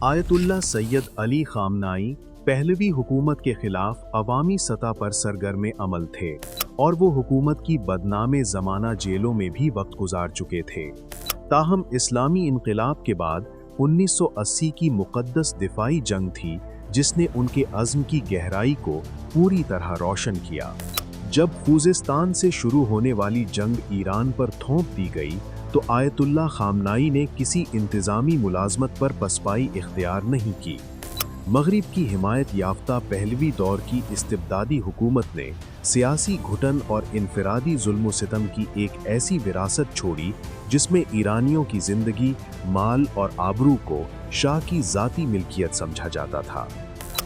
Ayatollah Syed Ali खामनाई Pahlavi हुकूमत के खिलाफ अवामी सतह पर सरगर्म अमल थे और वो हुकूमत की बदनामे ज़माना जेलों में भी वक्त गुजार चुके थे। ताहम इस्लामी इनकलाब के बाद 1980 की मुक़द्दस दिफाई जंग थी जिसने उनके अज़्म की गहराई को पूरी तरह रोशन किया। जब खूज़िस्तान से शुरू होने वाली जंग ईरान पर थोप दी गई तो आयतुल्ला खामनाई ने किसी इंतज़ामी मुलाजमत पर पसपाई इख्तियार नहीं की। मगरिब की हिमायत याफ्ता पहलवी दौर की इस्तिबदादी हुकूमत ने सियासी घुटन और इनफरादी जुल्म सितम की एक ऐसी विरासत छोड़ी जिसमें ईरानियों की जिंदगी, माल और आबरू को शाह की ज़ाती मिल्कियत समझा जाता था।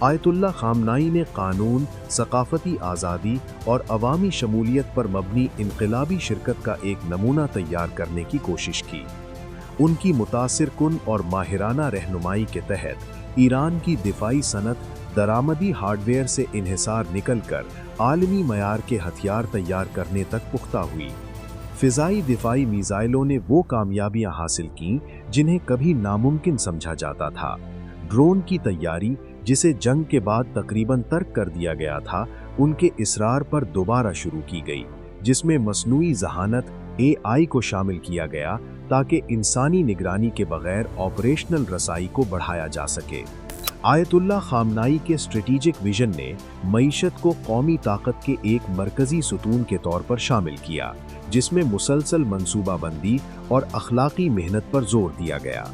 आयतुल्ला खामनाई ने कानून, सकाफती आज़ादी और अवामी शमूलियत पर मबनी इनकलाबी शिरकत का एक नमूना तैयार करने की कोशिश की। उनकी मुतासिर कुन और माहिराना रहनुमाई के तहत ईरान की दिफाई सनत दरामदी हार्डवेयर से इन्हिसार निकलकर आलमी मयार के हथियार तैयार करने तक पुख्ता हुई। फ़िज़ाई दिफाई मिसाइलों ने वो कामयाबियां हासिल कीं जिन्हें कभी नामुमकिन समझा जाता था। ड्रोन की तैयारी, जिसे जंग के बाद तकरीबन तर्क कर दिया गया था, उनके इसरार पर दोबारा शुरू की गई, जिसमें मसनूई ज़हानत AI को शामिल किया गया ताकि इंसानी निगरानी के बगैर ऑपरेशनल रसाई को बढ़ाया जा सके। आयतुल्ला खामनाई के स्ट्रेटेजिक विजन ने मईशत को कौमी ताकत के एक मरकज़ी सुतून के तौर पर शामिल किया, जिसमें मुसलसल मंसूबाबंदी और अखलाकी मेहनत पर जोर दिया गया।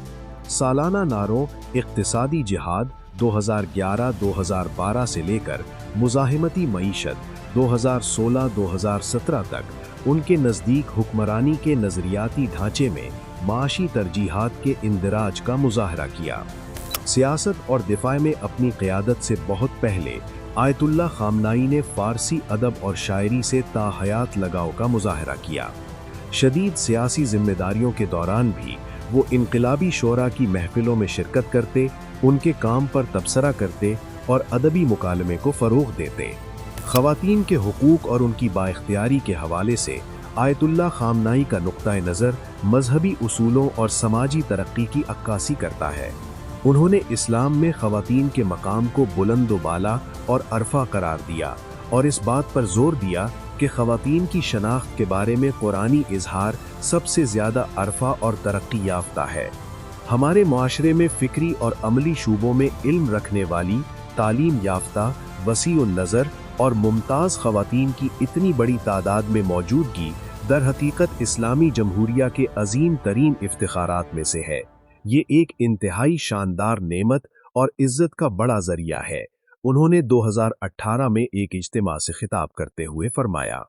सालाना नारों इक़्तिसादी जिहाद 2011-2012 से लेकर मुज़ाहिमती मईशत 2016-2017 तक उनके नज़दीक हुक्मरानी के नज़रियाती ढांचे में माशी तरजीहात के इंदिराज का मुज़ाहरा किया। सियासत और दिफा में अपनी क़यादत से बहुत पहले आयतुल्ला खामनाई ने फ़ारसी अदब और शायरी से ताहयात लगाव का मुज़ाहरा किया। शदीद सियासी जिम्मेदारियों के दौरान भी वो इनक़िलाबी शोरा की महफ़िलों में शिरकत करते, उनके काम पर तबसरा करते और अदबी मुकालमे को फ़रोग़ देते। ख़वातीन के हुकूक़ और उनकी बाइख्तियारी के हवाले से आयतुल्ला खामनाई का नुक्ता नज़र मजहबी उसूलों और समाजी तरक्की की अक्कासी करता है। उन्होंने इस्लाम में ख़वातीन के मकाम को बुलंद व बाला और अरफा करार दिया और इस बात पर जोर दिया कि ख़वातीन की शनाख्त के बारे में कुरानी इजहार सबसे ज़्यादा अरफा और तरक्की याफ्ता है। हमारे मुआशरे में फ़िक्री और अमली शूबों में इल्म रखने वाली, तालीम याफ्ता, वसीउन नज़र और मुमताज़ ख़वातीन की इतनी बड़ी तादाद में मौजूदगी दर हकीकत इस्लामी जमहूरिया के अज़ीम तरीन इफ्तिखारात में से है। ये एक इंतहाई शानदार नेमत और इज़्ज़त का बड़ा ज़रिया है, उन्होंने 2018 में एक इज्तिमा से खिताब करते हुए फरमाया।